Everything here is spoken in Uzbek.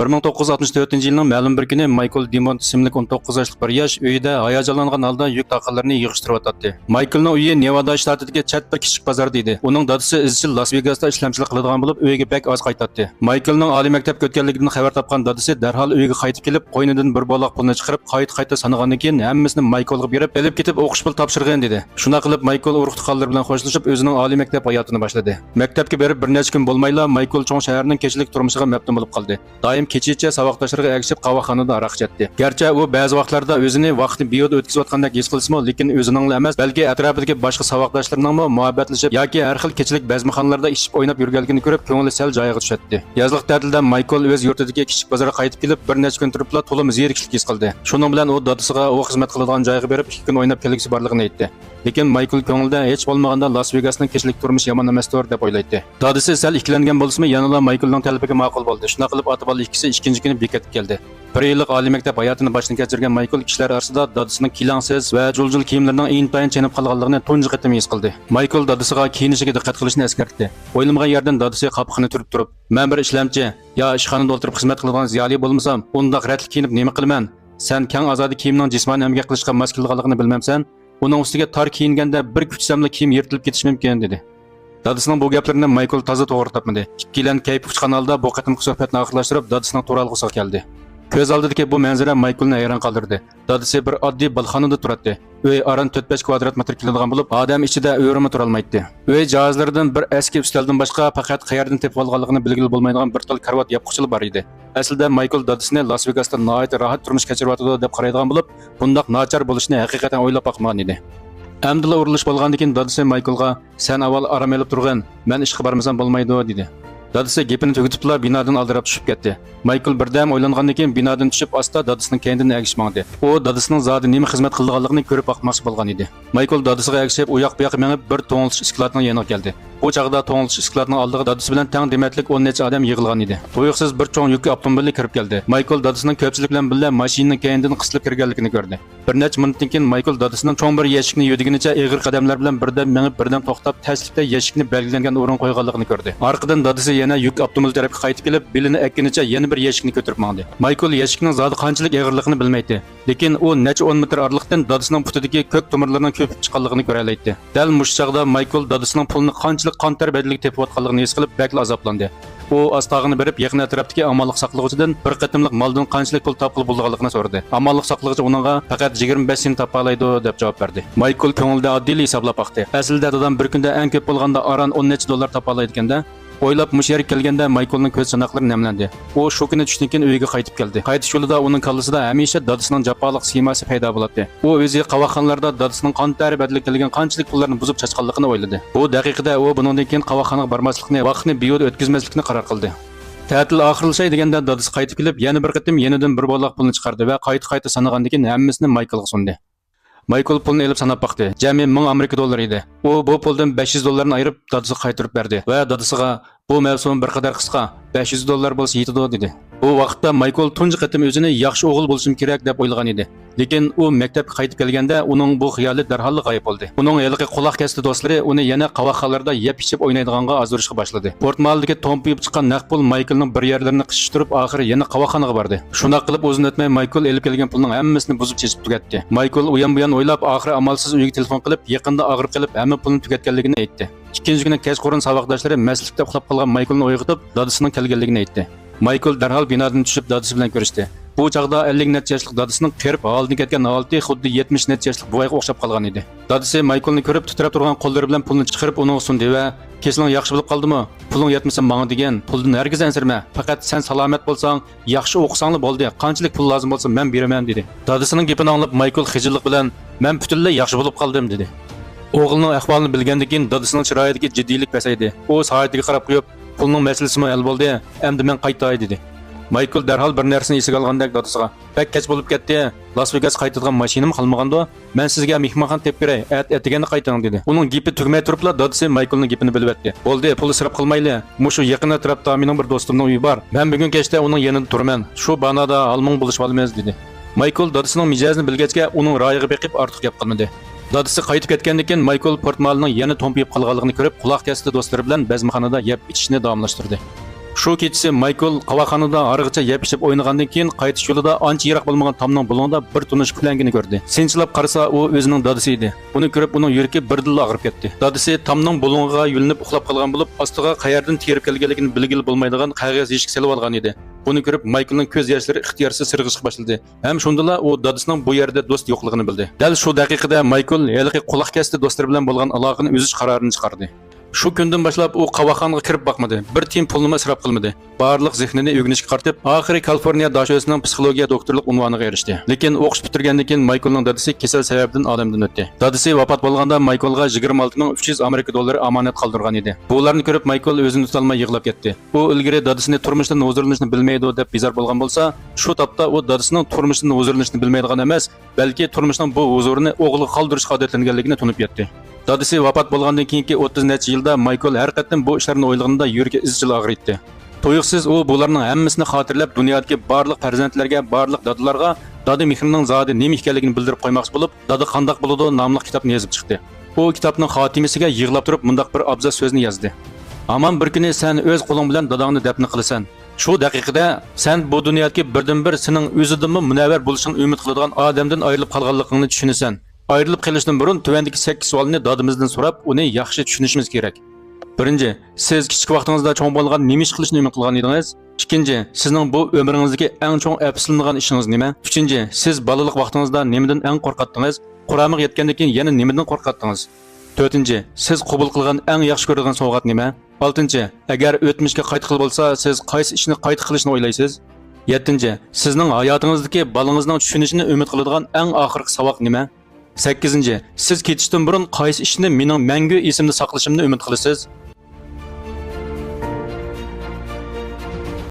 1964 yilning ma'lum bir kuni Michael Dimont ismli 19 yoshli bir yosh uyida hayajonlangan holda yuk taqinlarini yig'ishtiryotdi. Michaelning uyi Nevada shtatidagi chet bir kichik bozorda edi. Uning dadasi izchil Las Vegasda ishlamchilik qiladigan bo'lib, uyiga bek oz qaytadi. Michaelning oliy maktabga o'tganligidan xabar topgan dadasi darhol uyiga qaytib kelib, qo'ynidan bir boloq pulni chiqarib, qayta sanagandan keyin hammasini Michaelga berib, olib ketib o'qish pul topshirgan dedi. Shuna qilib Michael urug'-tuqqanlar bilan xo'shlashib, o'zining oliy maktab hayotini boshladi. Maktabga berib bir necha kun bo'lmayla Michael cho'ng shaharning kechilik turmushiga maftun bo'lib qoldi. Doim kechicha saboqdoshlariga ergishib qahvaxonada aroq ichadi. Garchi u ba'zi vaqtlarda o'zini vaqtni beyo'da o'tkazayotgandek his qilsa-mu, lekin o'zining emas, balki atrofidagi boshqa saboqdoshlarining muhabbatlashib yoki har xil kechilik bazmxonalarda ishib o'ynab yurganligini ko'rib, ko'ngli sal joyiga tushadi. Yozliq ta'tilda Michael o'z yurtidagi kichik bozorga qaytib kelib, bir necha kun turibla to'liq zerikishlik his qildi. Shuning bilan u dadasiga u xizmat qiladigan joyga berib 2 kun o'ynab kelgisi borligini aytdi. Lekin Michael ko'nglida hech bo'lmaganda Las Vegasning kechilik turmushi yomon emasdir deb o'ylaydi. Dadasi sal ikkilangan bo'lsa-mu, yanada Michaelning talabiga ma'qul bo'ldi. Shuna qilib ota-bola ikkisi ikkinchi kuni bekatga keldi. Bir yillik oliy maktab hayotini boshdan kechirgan Michael kishilar orasida dadasining kilangsiz va juljul kiyimlarining intayin chenib qolganligini tunji qatim his qildi. Michael dadasiga kiyinishiga diqqat qilishni eskartdi. O'ylamgan yerdan dadasi qapqini turib, "Men bir ishlamchi, yo ishxonada o'tirib xizmat qiladigan ziyoli bo'lmasam, undaq ratli kiyinib nima qilaman? Sen keng azodi kiyimning jismoniy emgak qilishga mos kelganligini bilmamsan? Uning ustiga tor kiyinganda bir kuchsamli kiyim yirtilib ketishi mumkin" dedi. Dadasining bu gaplarini Michael toza to'g'ri topmadi. Ikkilan kayf uch kanalda bu qatimki suhbatni oxirlashtirib, dadasining to'ralg'isiga keldi. Ko'z oldidagi bu manzara Michaelni hayron qoldirdi. Dadasi bir oddiy balxonada turardi. Uy aran 4-5 kvadrat metr keladigan bo'lib, odam ichida o'rimi tura olmaydi. Uy jihozlaridan bir eski ustaldan boshqa faqat qayerdan tepib olganligini bilgili bo'lmaydigan bir xil karvat yopqichili bor edi. Aslida Michael dadasini Las Vegasda nihoyat rohat turmush kechiryotdi deb qaraydigan bo'lib, bundaq nachar bo'lishini haqiqatan o'ylab boqmagan edi. Amdilla urilish bo'lgandan keyin dadasi Michaelga "Sen avval aram olib turgan, men ishga bormasam bo'lmaydi" dedi. Dadasi gapini tugatibla binodan aldirab tushib ketdi. Michael birdam o'ylangandan keyin binodan tushib asta dadasining kendidan ergishmadi. U dadasining zodi nima xizmat qilganligini ko'rib boqmoqchi bo'lgan edi. Michael dadasiga ergishib u yoq bu yoqqa menib bir to'ng'ilish iskilotning yoniga keldi. Bu chaqda to'ng'ilish iskilotning oldiga dadasi bilan teng dematlik 10 necha odam yig'ilgan edi. Tuyuqsiz bir cho'ng yuk avtomobil kirib keldi. Michael dadasining ko'pchilik bilan birga mashinaning kendidan qisilib kirganligini ko'rdi. Bir necha minutdan keyin Michael dadasining cho'ng bir yeshikni yudiginicha eg'ir qadamlar bilan birdan menib birdan to'xtab taslikda yeshikni belgilangan o'rin qo'yganligini ko'rdi. Orqadan dadasi yana yuk avtomobil tarafga qaytib kelib, belini ekkinicha yana bir yeshikni ko'tarib mandi. Michael yeshikning zodi qanchalik eg'irligini bilmaydi. Lekin u necha 10 metr ariqlikdan dadasining putidagi ko'k tomirlarning ko'pib chiqqanligini ko'ra oladi. Dal mush chaqda Michael dadasining pulni qanchalik qon tarbiyalik tepayotganligini his qilib, bakla azoblandi. U astag'ini berib yaqin atrofdagi amonlik saqlag'uchidan bir qatimliq maldan qanchalik pul topib bo'lganligini so'radi. Amonlik saqlag'uchi uningga faqat 25 sent topa oladi deb javob berdi. Michael ko'ngilda oddiy hisoblab baqdi. Aslida dadam bir kunda eng ko'p bo'lganda aran 10 necha dollar topa oladi ekanda. O'ylab musharik kelganda Michaelning ko'z sanoqlari namlandi. U shu kuni tushdan keyin uyiga qaytib keldi. Qaytish yo'lida uning kallasida hamisha dadasining jafoliq siymasi paydo bo'ladi. U o'zi qavoxonlarda dadasining qon tarbiyalik kelgan qanchalik pullarni buzib chachqanligini o'yladi. Bu daqiqada u bundan keyin qavoxonaga bormaslikni, vaqtni beyo'da o'tkazmaslikni qaror qildi. Ta'til oxirlashay deganda dadasi qaytib kelib, yana bir qatim yenidan bir boloq pulni chiqardi va qayta sanagandan keyin hammasini Michaelga sundi. Michael pulni elib sanab baqdi. Jami 1000 Amerika dollari edi. U bu puldan 500 dollarni ayirib dadasiga qaytarib berdi va dadasiga "Bu mavsum bir qadar qisqa, 500 dollar bo'lsa yetadi" dedi. Bu vaqtda Michael tunji qatim o'zini yaxshi o'g'il bo'lishim kerak deb o'ylagan edi. Lekin u maktabga qaytib kelganda uning bu xiyoli darhol g'oyib bo'ldi. Uning yilqi quloq kasti do'stlari uni yana qavoxxonlarda yeb ichib o'ynaydiganga ozurishga boshladi. Portmaldagi to'mpib chiqqan naqd pul Michaelning bir yerlarini qishishtirib, oxiri yana qavoxonaga bordi. Shuna qilib o'zini o'tmay Michael elib kelgan pulning hammasini buzib chechib tugatdi. Michael u yan bu yan o'ylab, oxiri amalsiz uyga telefon qilib, yaqinda og'rib qilib, hamma pulni tugatganligini aytdi. Ikkinchi kuni kechqurun saboqdoshlari maslikda uxlab qolgan Michaelni uyg'otib, dadasining kelganligini aytdi. Michael darhol binodan tushib dadasi bilan ko'rishdi. Bu chaqda 50 necha yoshlik dadasining qirib holdan ketgan holati xuddi 70 necha yoshlik buvayga o'xshab qolgan edi. Dadasi Michaelni ko'rib titrab turgan qo'llari bilan pulni chiqarib uning sundi va "Kesling yaxshi bo'lib qoldimi? Puling yetmasa menga degan, puldan hargiz ansirma. Faqat sen salomat bo'lsang, yaxshi o'qisanglar bo'ldi. Qanchalik pul lozim bo'lsa men beraman" dedi. Dadasining gapini anglab Michael xijillik bilan "Men butunlay yaxshi bo'lib qoldim" dedi. O'g'lining ahvolini bilgandan keyin dadasining chiroyidagi jiddiylik pasaydi. U soatiga qarab qo'yib, "Pulning masalasimi hal bo'ldi, endi men qaytay" dedi. Michael darhol bir narsani esiga olgandek dadasiga "Bak kech bo'lib ketdi. Las Vegas qaytadigan mashinam qolmaganda, men sizga mehmonxona tepib beray, ataganda qayting" dedi. Uning gapi tugmay turibla dadasi Michaelning gapini bilib etdi. "Bo'ldi, pul isrof qilmayli. Mushu yaqin atrofda mening bir do'stimning uyi bor. Men bugun kechda uning yanida turaman. Shu banada almon bo'lishib olamiz" dedi. Michael dadasining mijozini bilgachga uning royiga beqib ortiq gap qilmadi. Dadasi qaytib ketgandan keyin Michael portmalining yana to'mpib qolganligini ko'rib, quloq kasti do'stlari bilan bazmxonada yeb ichishni davomlashtirdi. Shu kechisi Michael qavaxonada arig'icha yepishib o'ynagandan keyin qaytish yo'lida ancha yiroq bo'lmagan tomning bulung'ida bir tunish kulangini ko'rdi. Sinchilab qarasa, u o'zining dadisi edi. Buni ko'rib uning yuragi birdilla og'rib ketdi. Dadisi tomning bulung'iga yulinib uxlab qolgan bo'lib, ostiga qayerdan terib kelganligini bilgili bo'lmaydigan qog'oz eshik solib olgan edi. Buni ko'rib Michaelning ko'z yoshlari ixtiyorsiz sirg'ishga boshladi. Ham shundala u dadisining bu yerda do'st yo'qligini bildi. Dal shu daqiqada Michael haliqi quloq kesdi do'stlari bilan bo'lgan aloqani uzish qarorini chiqardi. Shu kundan boshlab u qavaxonga kirib boqmadi. Bir tiyin pulni isrof qilmadi. Barliq zehnini o'rganishga qaratib, oxiri Kaliforniya dashosining psixologiya doktorlik unvoniga erishdi. Lekin o'qish bitirgandan keyin Michaelning dadisi kasal sababdan olamdan o'tdi. Dadisi vafot bo'lganda Michaelga 26300 Amerika dollari omonat qoldirgan edi. Bularni ko'rib Michael o'zini tuta olmay yig'lab ketdi. U ilgari dadisining turmushdan huzurlanishni bilmaydi deb bezor bo'lgan bo'lsa, shu topda u dadisining turmushdan huzurlanishni bilmaydigan emas, balki turmushning bu huzurini o'g'liga qoldirishga odatlanganligini tunib yetdi. Dadisi vafot bo'lgandan keyingi 30 necha yilda Michael har qatlam bu ishlarni o'ylaganda yuragi izchil og'riydi. To'yiqsiz u bularning hammasini xotirlab dunyodagi barliq farzandlarga, barliq dadalarga dada mehrining zodi nima ekanligini bildirib qo'ymoqchi bo'lib, Dada qandoq bo'ladi nomli kitobni yozib chiqdi. U kitobning xotimasiga yig'lab turib mundaq bir abzas so'zni yozdi. Aman bir kuni sen o'z qo'ling bilan dadangni dafn qilasan. Shu daqiqada sen bu dunyodagi birdan-bir sening o'zidinmi munavvar bo'lishingni umid qiladigan odamdan ayrilib qolganligingni tushunasan. Ayrılıp qilishdan burun tuvandagi 8 savolni dadimizdan so'rab, uni yaxshi tushunishimiz kerak. Birinchi, siz kichik vaqtingizda cho'ng bo'lgan nima ish qilishni umid qilgan edingiz? Ikkinchi, sizning bu umringizdagi eng cho'ng afsuslanadigan ishingiz nima? Uchinchi, siz balalik vaqtingizda nimadan eng qo'rqatdingiz? Qur'onga yetgandan keyin yana nimadan qo'rqatdingiz? To'rtinchi, siz qabul qilgan eng yaxshi ko'radigan sovg'at nima? Oltinchi, agar o'tmishga qaytqil bo'lsa, siz qaysi ishni qayta qilishni o'ylaysiz? Yettinchi, sizning hayotingizdagi balangizning tushunishini umid qiladigan eng oxirgi savoq nima? 8. Siz ketishdan burun qaysi ishni mening mangu esimda saqlashimni umid qilasiz?